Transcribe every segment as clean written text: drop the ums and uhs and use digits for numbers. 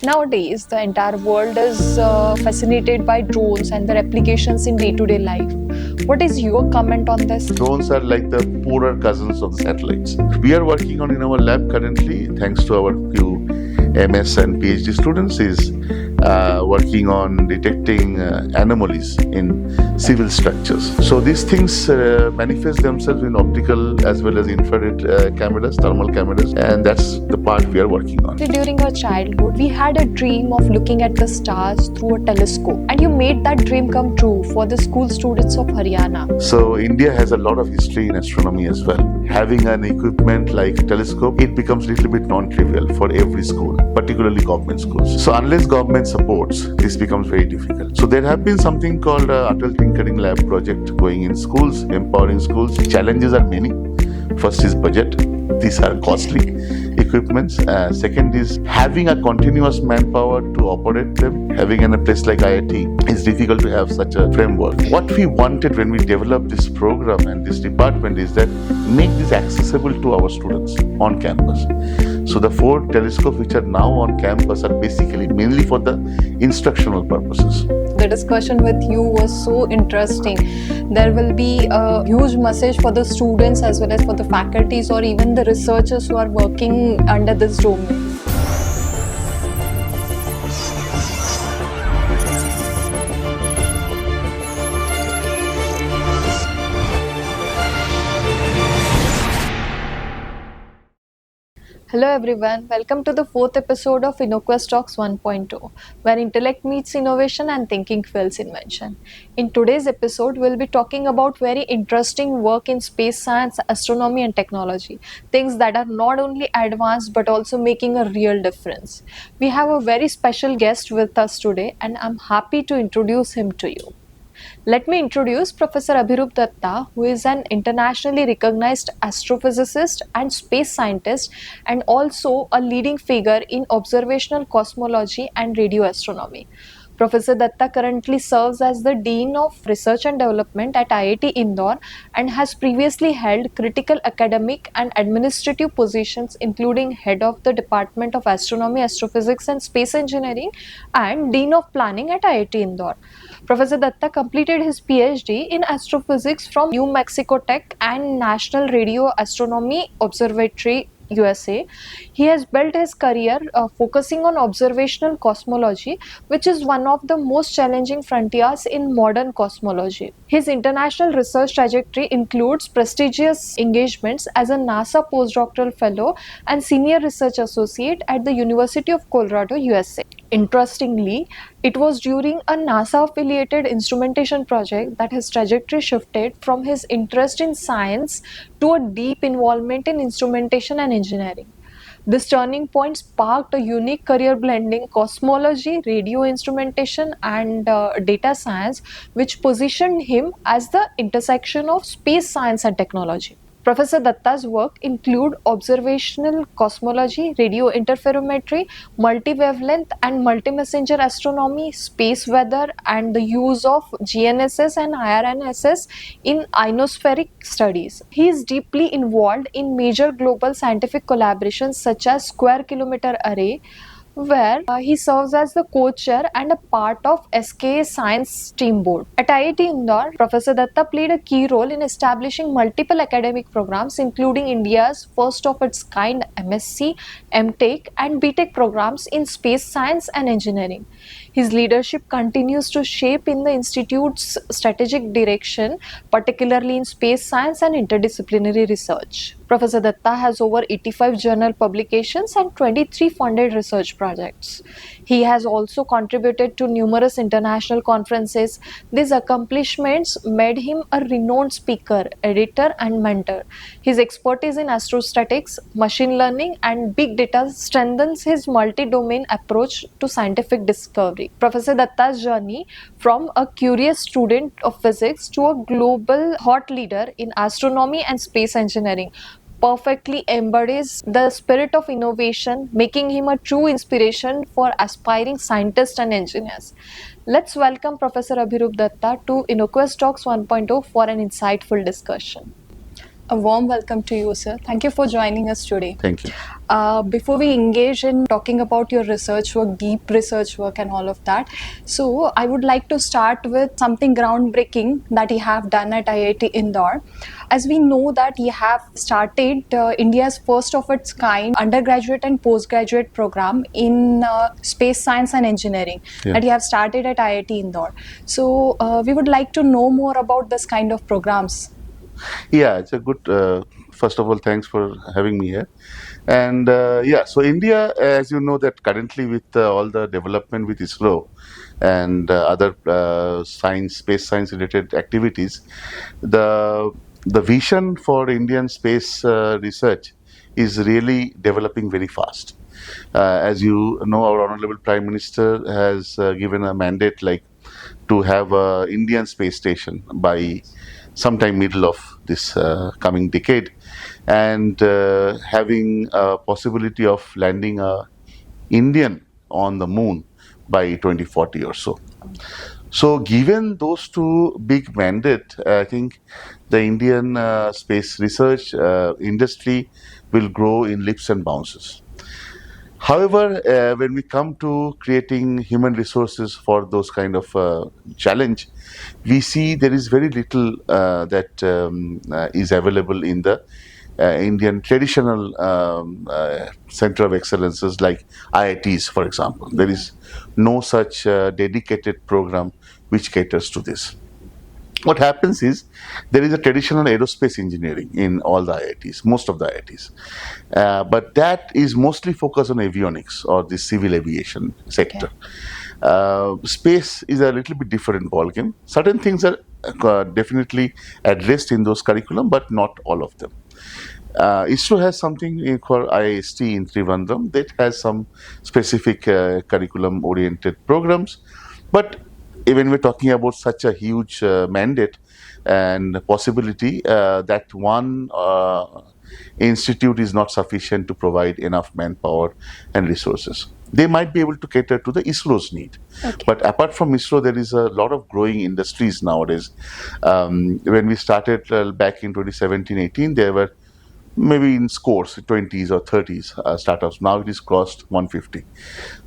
Nowadays, the entire world is fascinated by drones and their applications in day-to-day life. What is your comment on this? Drones are like the poorer cousins of the satellites. We are working on in our lab currently, thanks to our few MS and PhD students, is working on detecting anomalies in civil structures. So these things manifest themselves in optical as well as infrared cameras, thermal cameras, and that's the part we are working on. During our childhood, we had a dream of looking at the stars through a telescope, and you made that dream come true for the school students of Haryana. So India has a lot of history in astronomy as well. Having an equipment like telescope, it becomes a little bit non-trivial for every school, particularly government schools. So unless government supports, this becomes very difficult. So there have been something called Atal Tinkering Lab project going in schools, empowering schools. Challenges are many. First is budget. These are costly equipments. Second is having a continuous manpower to operate them. Having in a place like IIT, it's difficult to have such a framework. What we wanted when we developed this program and this department is that make this accessible to our students on campus. So the 4 telescopes which are now on campus are basically mainly for the instructional purposes. The discussion with you was so interesting. There will be a huge message for the students as well as for the faculties or even the researchers who are working under this domain. Hello everyone, welcome to the 4th episode of InnoQuest Talks 1.0, where intellect meets innovation and thinking fuels invention. In today's episode, we'll be talking about very interesting work in space science, astronomy and technology, things that are not only advanced but also making a real difference. We have a very special guest with us today and I'm happy to introduce him to you. Let me introduce Professor Abhirup Datta, who is an internationally recognized astrophysicist and space scientist and also a leading figure in observational cosmology and radio astronomy. Professor Datta currently serves as the Dean of Research and Development at IIT Indore and has previously held critical academic and administrative positions including Head of the Department of Astronomy, Astrophysics and Space Engineering and Dean of Planning at IIT Indore. Professor Datta completed his PhD in astrophysics from New Mexico Tech and National Radio Astronomy Observatory, USA. He has built his career focusing on observational cosmology, which is one of the most challenging frontiers in modern cosmology. His international research trajectory includes prestigious engagements as a NASA postdoctoral fellow and senior research associate at the University of Colorado, USA. Interestingly, it was during a NASA-affiliated instrumentation project that his trajectory shifted from his interest in science to a deep involvement in instrumentation and engineering. This turning point sparked a unique career blending cosmology, radio instrumentation, and data science, which positioned him as the intersection of space science and technology. Professor Datta's work include observational cosmology, radio interferometry, multi-wavelength and multi-messenger astronomy, space weather, and the use of GNSS and IRNSS in ionospheric studies. He is deeply involved in major global scientific collaborations such as Square Kilometre Array, where he serves as the co-chair and a part of SKA Science Team Board. At IIT Indore, Professor Datta played a key role in establishing multiple academic programs, including India's first of its kind MSc, MTech and BTech programs in space science and engineering. His leadership continues to shape in the institute's strategic direction, particularly in space science and interdisciplinary research. Professor Datta has over 85 journal publications and 23 funded research projects. He has also contributed to numerous international conferences. These accomplishments made him a renowned speaker, editor, and mentor. His expertise in astrostatics, machine learning, and big data strengthens his multi-domain approach to scientific discovery. Professor Datta's journey from a curious student of physics to a global thought leader in astronomy and space engineering perfectly embodies the spirit of innovation, making him a true inspiration for aspiring scientists and engineers. Let's welcome Professor Abhirup Datta to InnoQuest Talks 1.0 for an insightful discussion. A warm welcome to you, sir. Thank you for joining us today. Thank you. Before we engage in talking about your research work, deep research work, and all of that, so I would like to start with something groundbreaking that you have done at IIT Indore. As we know that you have started India's first of its kind undergraduate and postgraduate program in space science and engineering that you have started at IIT Indore. So we would like to know more about this kind of programs. Yeah, it's a good. First of all, thanks for having me here. And so India, as you know, that currently with all the development with ISRO and other space science related activities, the vision for Indian space research is really developing very fast. As you know, our Honorable Prime Minister has given a mandate like to have a Indian space station by sometime middle of this coming decade, and having a possibility of landing a Indian on the moon by 2040 or so. So, given those two big mandate, I think the Indian space research industry will grow in leaps and bounds. However, when we come to creating human resources for those kind of challenge, we see there is very little that is available in the Indian traditional center of excellences like IITs, for example. There is no such dedicated program which caters to this. What happens is there is a traditional aerospace engineering in all the IITs, most of the IITs, but that is mostly focused on avionics or the civil aviation sector. Space is a little bit different ballgame. Certain things are definitely addressed in those curriculum, but not all of them. ISRO has something called IIST in Trivandrum that has some specific curriculum-oriented programs, but when we're talking about such a huge mandate and possibility, that one institute is not sufficient to provide enough manpower and resources. They might be able to cater to the ISRO's need. Okay. But apart from ISRO, there is a lot of growing industries nowadays. When we started back in 2017-18, there were maybe in scores, 20s or 30s startups. Now it is crossed 150.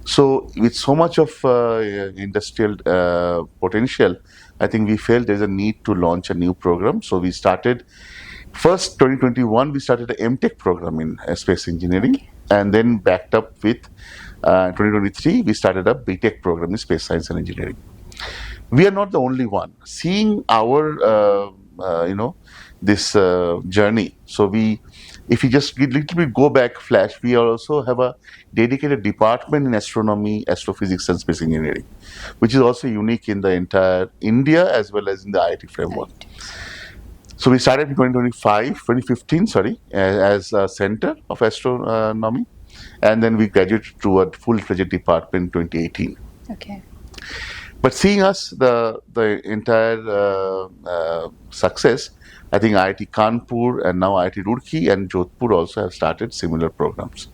So with so much of industrial potential, I think we felt there's a need to launch a new program. So we started, first 2021, we started an MTech program in space engineering, and then backed up with 2023, we started a BTech program in space science and engineering. We are not the only one. Seeing our, this journey, so if you just a little bit go back flash, we also have a dedicated department in astronomy, astrophysics and space engineering, which is also unique in the entire India as well as in the IIT framework. Right. So we started in 2015, as a center of astronomy, and then we graduated to a full-fledged department in 2018. Okay. But seeing us, the entire success, I think IIT Kanpur and now IIT Roorkee and Jodhpur also have started similar programs.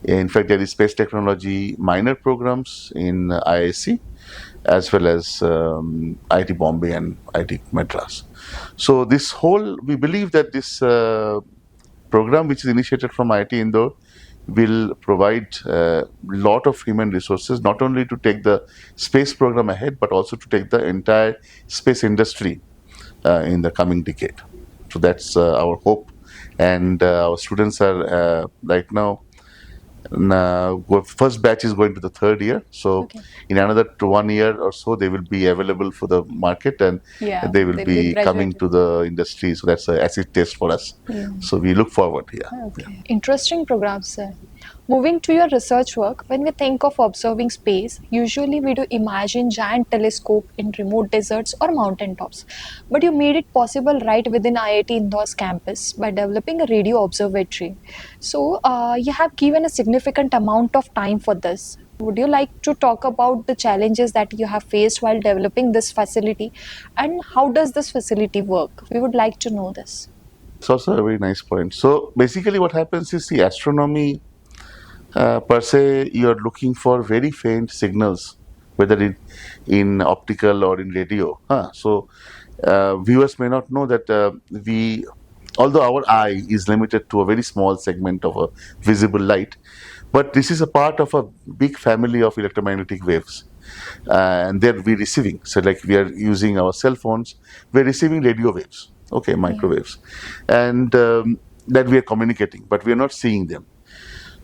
In fact, there is space technology minor programs in IISc as well as IIT Bombay and IIT Madras. So this whole, we believe that this program which is initiated from IIT Indore will provide a lot of human resources, not only to take the space program ahead, but also to take the entire space industry in the coming decade. So that's our hope. And our students are right now, first batch is going to the third year. So in another 1 year or so, they will be available for the market, and they will be coming to the industry. So that's an acid test for us. So we look forward here. Okay. Interesting program, sir. Moving to your research work, when we think of observing space, usually we do imagine giant telescope in remote deserts or mountaintops. But you made it possible right within IIT Indore's campus by developing a radio observatory. So you have given a significant amount of time for this. Would you like to talk about the challenges that you have faced while developing this facility, and how does this facility work? We would like to know this. It's also a very nice point. So basically what happens is the astronomy per se, you're looking for very faint signals, whether in optical or in radio. So viewers may not know that we although our eye is limited to a very small segment of a visible light, but this is a part of a big family of electromagnetic waves. And they're we receiving. So, like we are using our cell phones, we're receiving radio waves, okay, microwaves, and that we are communicating, but we are not seeing them.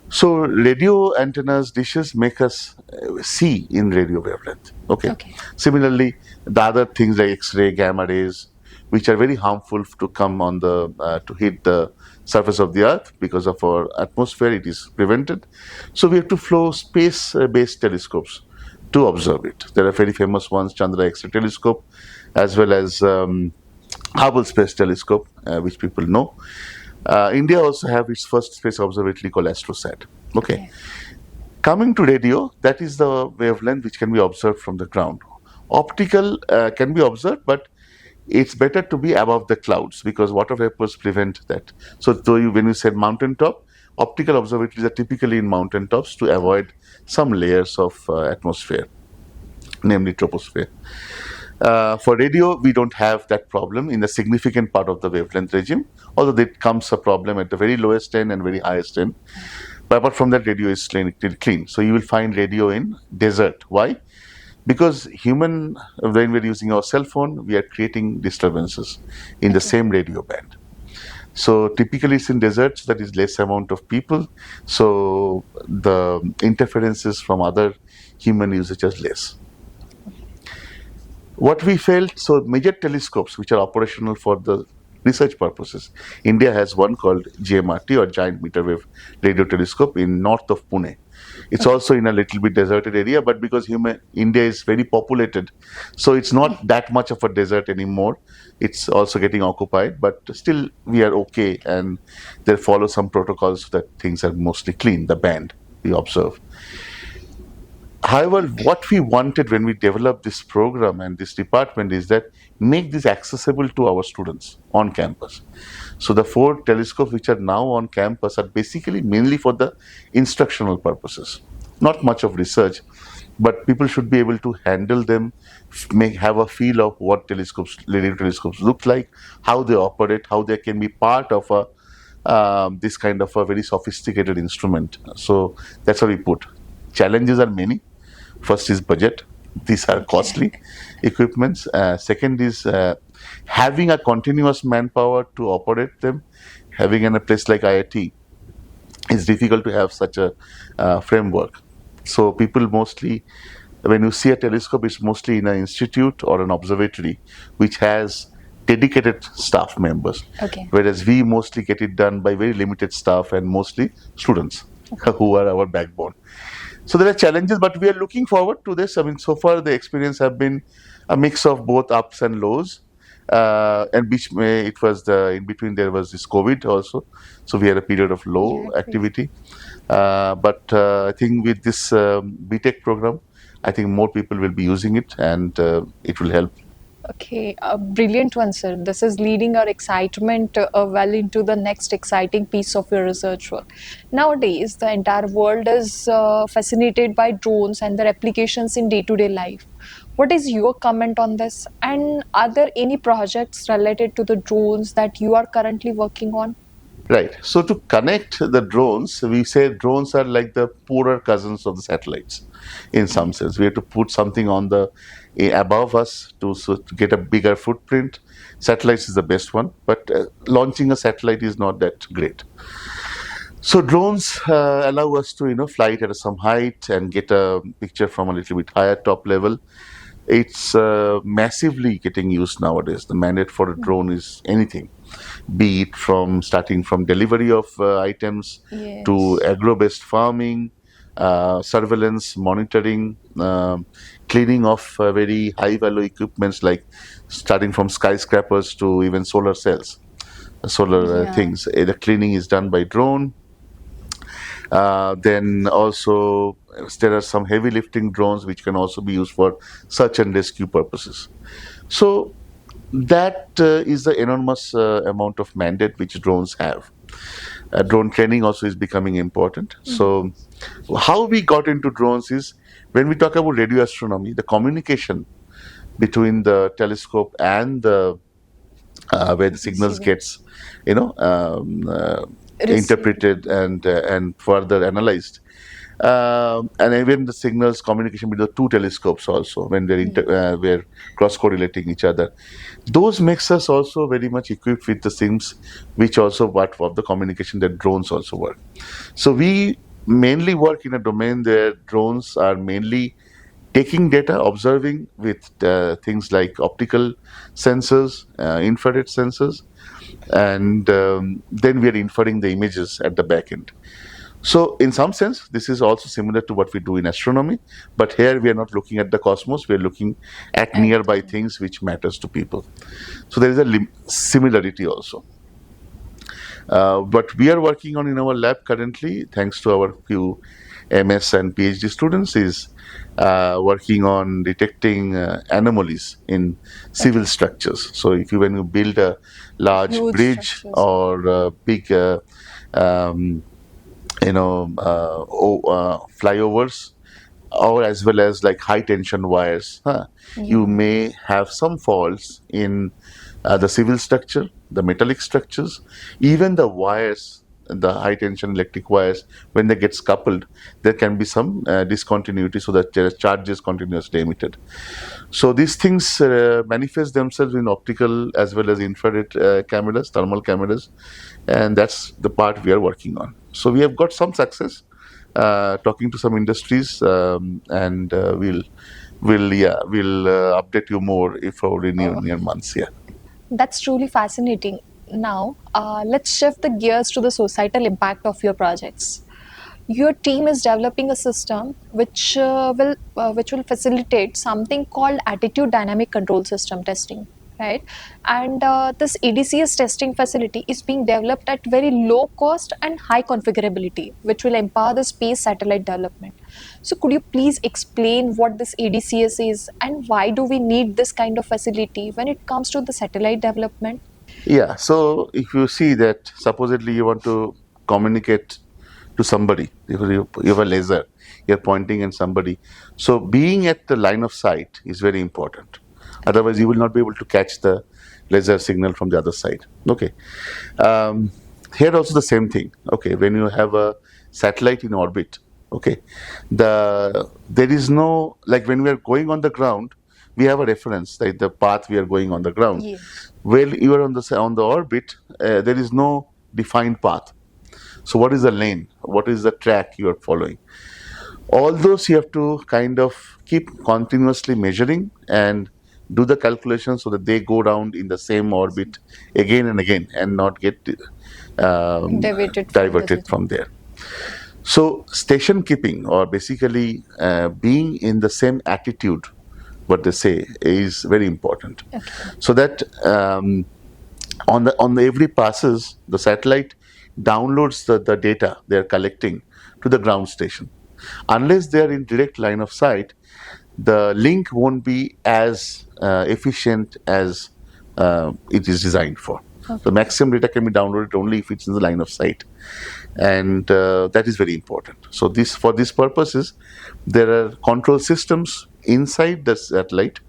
So, radio antennas, dishes make us see in radio wavelength. Okay. Similarly, the other things like X-ray, gamma rays, which are very harmful to come on the to hit the surface of the Earth because of our atmosphere, it is prevented. So we have to flow space-based telescopes to observe it. There are very famous ones, Chandra X-ray telescope, as well as Hubble Space Telescope, which people know. India also have its first space observatory called AstroSat. Okay. Coming to radio, that is the wavelength which can be observed from the ground. Optical can be observed, but it's better to be above the clouds because water vapors prevent that. So, when you said mountaintop, optical observatories are typically in mountaintops to avoid some layers of atmosphere, namely troposphere. For radio, we don't have that problem in the significant part of the wavelength regime, although there comes a problem at the very lowest end and very highest end. But apart from that, radio is clean. So you will find radio in desert. Why? Because when we're using our cell phone, we are creating disturbances in the same radio band. So typically it's in deserts, that is less amount of people. So the interferences from other human usage is less. What we felt, so major telescopes which are operational for the research purposes, India has one called GMRT or Giant Meter Wave Radio Telescope in north of Pune. It's also in a little bit deserted area, but because India is very populated, so it's not that much of a desert anymore. It's also getting occupied, but still we are okay, and they follow some protocols that things are mostly clean, the band we observe. However, what we wanted when we developed this program and this department is that make this accessible to our students on campus. So the 4 telescopes which are now on campus are basically mainly for the instructional purposes. Not much of research, but people should be able to handle them, have a feel of what radio telescopes look like, how they operate, how they can be part of this kind of a very sophisticated instrument. So that's how we put. Challenges are many. First is budget. These are costly equipments. Second is having a continuous manpower to operate them. Having in a place like IIT, it's difficult to have such a framework. So people mostly, when you see a telescope, it's mostly in an institute or an observatory which has dedicated staff members. Whereas we mostly get it done by very limited staff and mostly students who are our backbone. So there are challenges, but we are looking forward to this. I mean, so far the experience have been a mix of both ups and lows, and it was in between there was this COVID also, so we had a period of low activity. But I think with this BTech program, I think more people will be using it, and it will help. Okay, a brilliant one, sir. This is leading our excitement well into the next exciting piece of your research work. Nowadays, the entire world is fascinated by drones and their applications in day-to-day life. What is your comment on this? And are there any projects related to the drones that you are currently working on? Right. So to connect the drones, we say drones are like the poorer cousins of the satellites in some sense. We have to put something on the above us to get a bigger footprint. Satellites is the best one, but launching a satellite is not that great. So drones allow us to fly it at some height and get a picture from a little bit higher top level. It's massively getting used nowadays. The mandate for a drone is anything, be it starting from delivery of items to agro-based farming, surveillance, monitoring, cleaning of very high-value equipments like starting from skyscrapers to even solar cells, solar things. The cleaning is done by drone. Then also there are some heavy lifting drones which can also be used for search and rescue purposes. So that is the enormous amount of mandate which drones have. Drone training also is becoming important. So how we got into drones is when we talk about radio astronomy, the communication between the telescope and the where the signals Receiving. gets, you know, Receiving. interpreted and further analyzed. And even the signals communication between the two telescopes also when we're cross correlating each other. Those makes us also very much equipped with the things which also part of the communication that drones also work. So we mainly work in a domain where drones are mainly taking data, observing with things like optical sensors, infrared sensors, and then we are inferring the images at the back end. So, in some sense, this is also similar to what we do in astronomy, but here we are not looking at the cosmos; we are looking at At nearby things which matters to people. So there is a similarity also. What we are working on in our lab currently, thanks to our few MS and PhD students, is working on detecting anomalies in civil structures. So, when you build a large huge bridge structures. or a big, um, flyovers, or as well as like high tension wires, you Yeah. may have some faults in the civil structure, the metallic structures, even the wires, the high tension electric wires, when they get coupled, there can be some discontinuity, so that the charge is continuously emitted. So these things manifest themselves in optical as well as infrared cameras, thermal cameras, and that's the part we are working on. So we have got some success talking to some industries, and we'll update you more if over in Oh, near months. Yeah. that's truly fascinating. Now, let's shift the gears to the societal impact of your projects. Your team is developing a system which will facilitate something called attitude dynamic control system testing, right? And this ADCS testing facility is being developed at very low cost and high configurability, which will empower the space satellite development. So, could you please explain what this ADCS is and why do we need this kind of facility when it comes to the satellite development? Yeah. So if you see that supposedly you want to communicate to somebody, if you have a laser, you're pointing at somebody. So being at the line of sight is very important. Otherwise, you will not be able to catch the laser signal from the other side. Okay. Um, Here also the same thing. Okay, when you have a satellite in orbit, okay, there is no, like when we are going on the ground, we have a reference, like the path we are going on the ground. Yes. Well, you are on the orbit, there is no defined path. So what is the lane? What is the track you are following? All those you have to kind of keep continuously measuring and do the calculation so that they go around in the same orbit again and again and not get Deviated from the diverted rhythm. from there. So station keeping, or basically being in the same attitude, what they say, is very important. Okay. So that on the every passes, the satellite downloads the data they are collecting to the ground station. Unless they are in direct line of sight, the link won't be as efficient as it is designed for. The Okay. maximum data can be downloaded only if it's in the line of sight, and that is very important. So for these purposes, there are control systems inside the satellite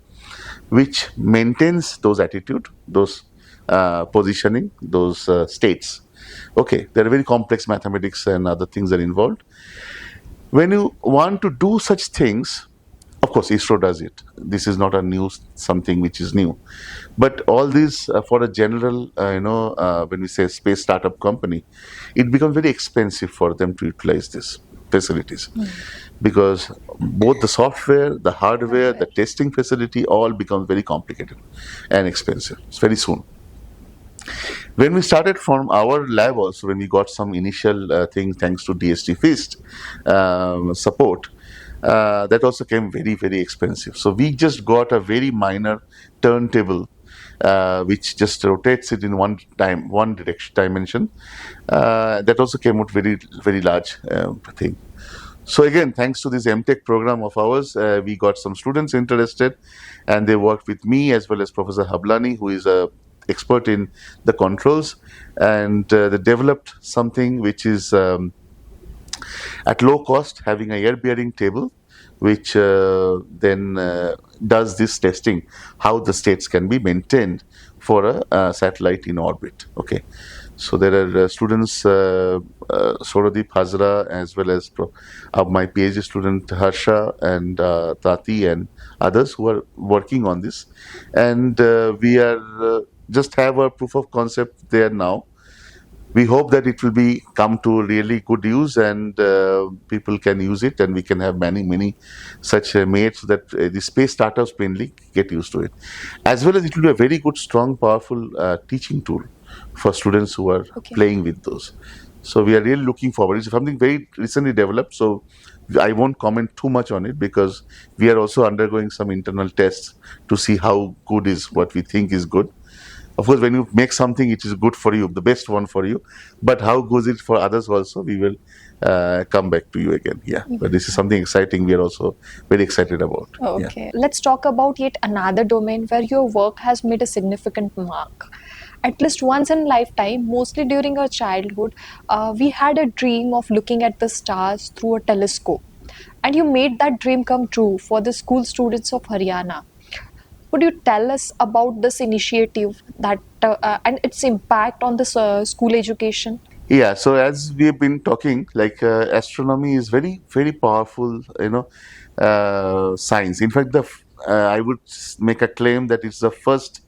which maintains those attitude, those positioning, those states. Okay, there are very complex mathematics and other things that are involved. When you want to do such things, of course, ISRO does it. This is not a new something which is new, but all these for a general, when we say space startup company, it becomes very expensive for them to utilize these facilities because both the software, the hardware, the Hardware. testing facility all becomes very complicated and expensive. It's very soon. When we started from our lab also, when we got some initial thing thanks to DST Feast support, that also came very, very expensive. So we just got a very minor turntable which just rotates it in one direction dimension. That also came out very, very large thing. So again, thanks to this MTech program of ours, we got some students interested, and they worked with me as well as Professor Hablani, who is a expert in the controls, and they developed something which is at low cost, having a air bearing table which then does this testing, how the states can be maintained for a satellite in orbit. Okay, so there are students, Soradeep Hazra, as well as my PhD student Harsha and Tati and others who are working on this, and we are just have a proof of concept there now. We hope that it will be come to really good use, and people can use it, and we can have many such mates so that the space startups mainly get used to it, as well as it will be a very good, strong, powerful teaching tool for students who are playing with those. So we are really looking forward. It's something very recently developed, so I won't comment too much on it because we are also undergoing some internal tests to see how good is what we think is good. Of course, when you make something, it is good for you, the best one for you. But how goes it for others also? We will come back to you again. Yeah, but this is something exciting. We are also very excited about. Okay, let's talk about yet another domain where your work has made a significant mark. At least once in lifetime, mostly during our childhood, we had a dream of looking at the stars through a telescope. And you made that dream come true for the school students of Haryana. Could you tell us about this initiative that and its impact on the school education? Yeah, so as we have been talking, like astronomy is very powerful, science. In fact, I would make a claim that it's the first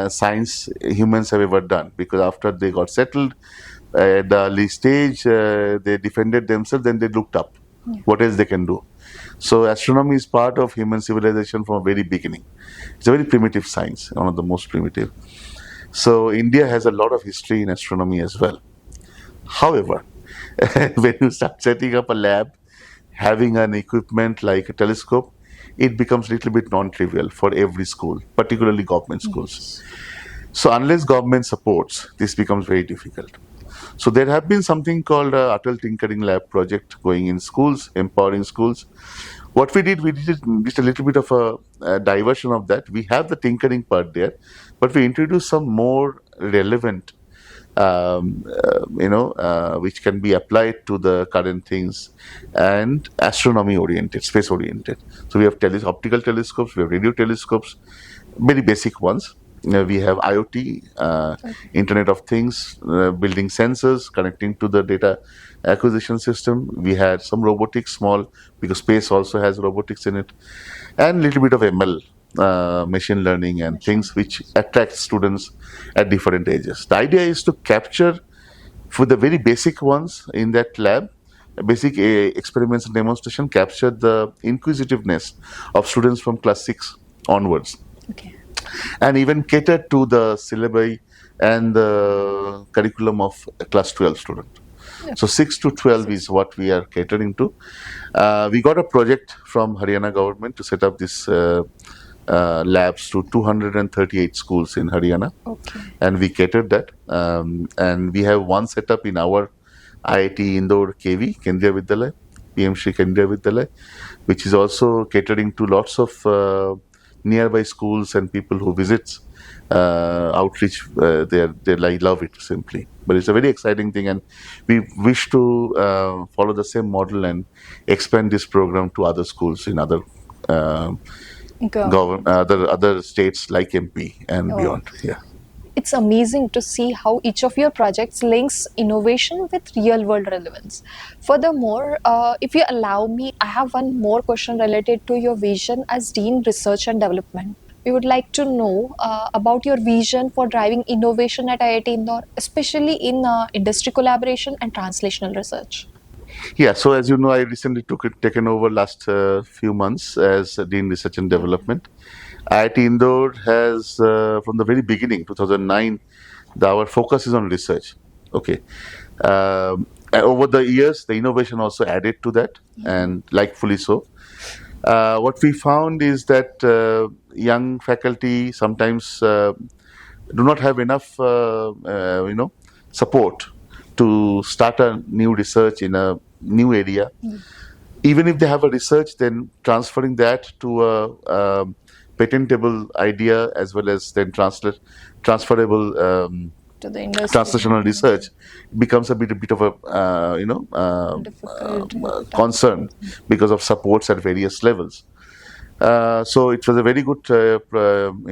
science humans have ever done, because after they got settled at the early stage, they defended themselves, then they looked up what else they can do. So astronomy is part of human civilization from the very beginning. It's a very primitive science, one of the most primitive. So India has a lot of history in astronomy as well. However, when you start setting up a lab, having an equipment like a telescope, it becomes a little bit non-trivial for every school, particularly government schools. So unless government supports, this becomes very difficult. So there have been something called a Atal Tinkering Lab project going in schools, empowering schools. What we did just a little bit of a diversion of that. We have the tinkering part there, but we introduced some more relevant, which can be applied to the current things, and astronomy oriented, space oriented. So we have optical telescopes, we have radio telescopes, very basic ones. We have IoT, Internet of Things, building sensors, connecting to the data acquisition system. We had some robotics, small, because space also has robotics in it, and little bit of ML, machine learning, and things which attract students at different ages. The idea is to capture, for the very basic ones in that lab, basic experiments and demonstration, capture the inquisitiveness of students from class 6 onwards. Okay. And even cater to the syllabi and the curriculum of a class 12 student. So 6 to 12 is what we are catering to. We got a project from Haryana government to set up this labs to 238 schools in Haryana. Okay. And we catered that. And we have one set up in our IIT Indore KV, Kendriya Vidyalaya, PM Shri Kendriya Vidyalaya, which is also catering to lots of nearby schools and people who visits outreach. They love it simply. But it's a very exciting thing, and we wish to follow the same model and expand this program to other schools in other other states like MP and beyond. Yeah. It's amazing to see how each of your projects links innovation with real-world relevance. Furthermore, if you allow me, I have one more question related to your vision as Dean Research and Development. We would like to know about your vision for driving innovation at IIT Indore, especially in industry collaboration and translational research. Yeah, so as you know, I recently taken over last few months as Dean Research and Development. IIT Indore has, from the very beginning, 2009, our focus is on research. Okay. Over the years, the innovation also added to that, and likefully so. What we found is that young faculty sometimes do not have enough, support to start a new research in a new area. Even if they have a research, then transferring that to a patentable idea, as well as then transferable to the industry. translational research becomes a bit of a Difficult concern because of supports at various levels. So it was a very good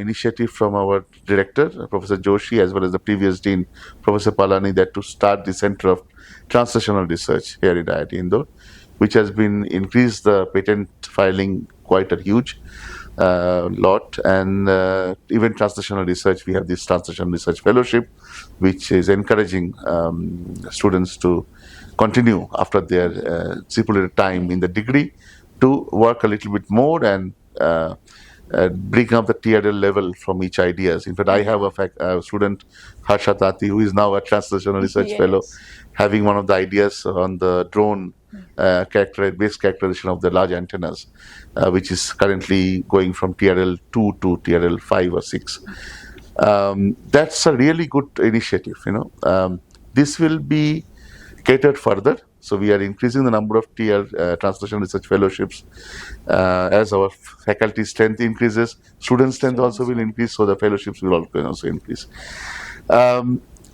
initiative from our director, Professor Joshi, as well as the previous dean, Professor Palani, that to start the Center of Translational Research here at IIT Indore, which has been increased the patent filing quite a huge lot, and even translational research. We have this translational research fellowship, which is encouraging students to continue after their stipulated time in the degree to work a little bit more and bring up the TRL level from each ideas. In fact, I have a student, Harsha Tati, who is now a translational research fellow, having one of the ideas on the drone base characterization of the large antennas, which is currently going from TRL 2 to TRL 5 or 6. That's a really good initiative. This will be catered further. So we are increasing the number of translation research fellowships as our faculty strength increases. Student strength also will increase, so the fellowships will also increase.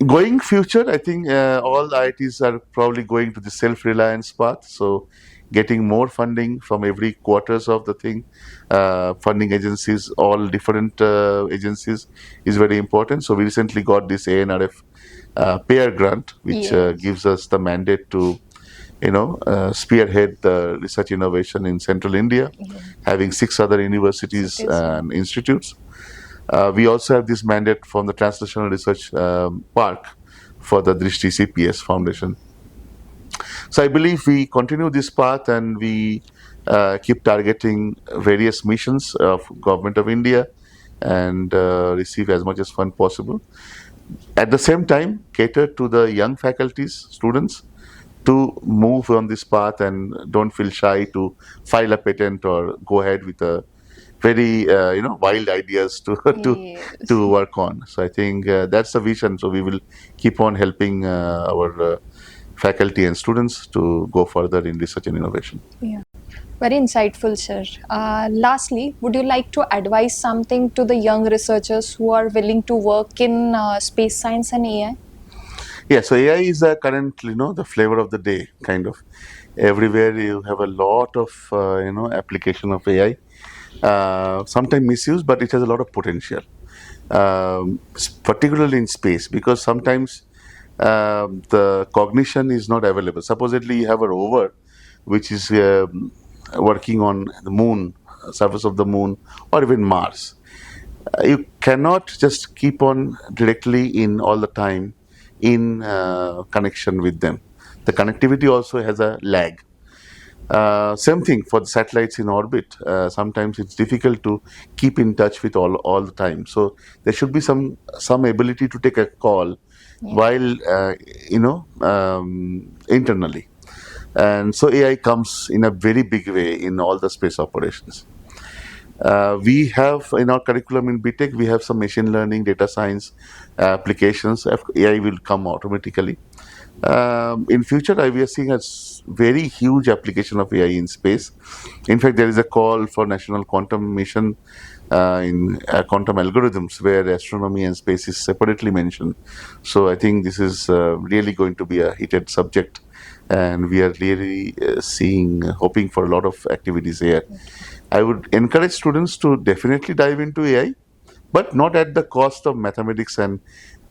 Going future, I think all IITs are probably going to the self-reliance path. So getting more funding from every quarters of the thing, funding agencies, all different agencies is very important. So we recently got this ANRF pair grant, which gives us the mandate to spearhead the research innovation in central India, having 6 other universities and institutes. We also have this mandate from the Translational Research Park for the Drishti CPS Foundation. So I believe we continue this path and we keep targeting various missions of Government of India and receive as much as fund possible. At the same time, cater to the young faculties, students, to move on this path and don't feel shy to file a patent or go ahead with a very wild ideas to work on. So I think that's the vision. So we will keep on helping our faculty and students to go further in research and innovation. Yeah. Very insightful, sir. Lastly, would you like to advise something to the young researchers who are willing to work in space science and AI? Yeah, so AI is currently, the flavor of the day, kind of. Everywhere you have a lot of, application of AI. Sometimes misuse, but it has a lot of potential, particularly in space, because sometimes the cognition is not available. Supposedly you have a rover which is working on the moon, surface of the moon, or even Mars. You cannot just keep on directly in all the time in connection with them. The connectivity also has a lag. Same thing for the satellites in orbit. Sometimes it's difficult to keep in touch with all the time. So there should be some ability to take a call while internally. And so AI comes in a very big way in all the space operations. We have in our curriculum in BTech, we have some machine learning, data science applications. AI will come automatically. In future, we are seeing a very huge application of AI in space. In fact, there is a call for National Quantum Mission in quantum algorithms, where astronomy and space is separately mentioned. So I think this is really going to be a heated subject, and we are really hoping for a lot of activities here. I would encourage students to definitely dive into AI, but not at the cost of mathematics and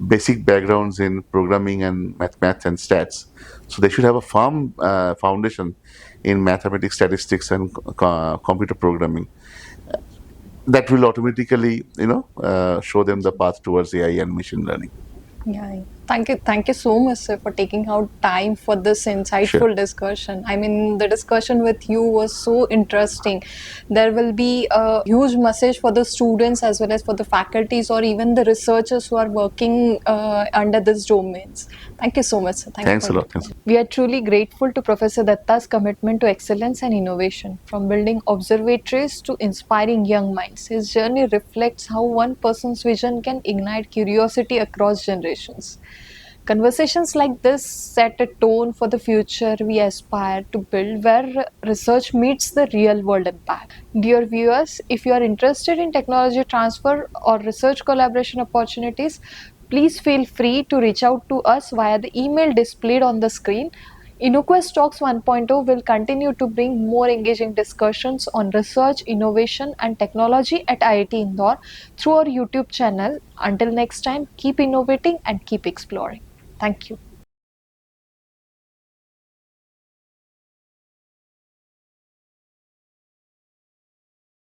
basic backgrounds in programming and math and stats. So they should have a firm foundation in mathematics, statistics, and computer programming. That will automatically, show them the path towards AI and machine learning. Yeah. Thank you so much, sir, for taking out time for this insightful discussion. I mean, the discussion with you was so interesting. There will be a huge message for the students as well as for the faculties or even the researchers who are working under these domains. Thank you so much, sir. Thanks a lot. We are truly grateful to Professor Datta's commitment to excellence and innovation. From building observatories to inspiring young minds, his journey reflects how one person's vision can ignite curiosity across generations. Conversations like this set a tone for the future we aspire to build, where research meets the real world impact. Dear viewers, if you are interested in technology transfer or research collaboration opportunities, Please feel free to reach out to us via the email displayed on the screen. InnoQuest Talks 1.0 will continue to bring more engaging discussions on research, innovation, and technology at IIT Indore through our YouTube channel. Until next time, keep innovating and keep exploring. Thank you.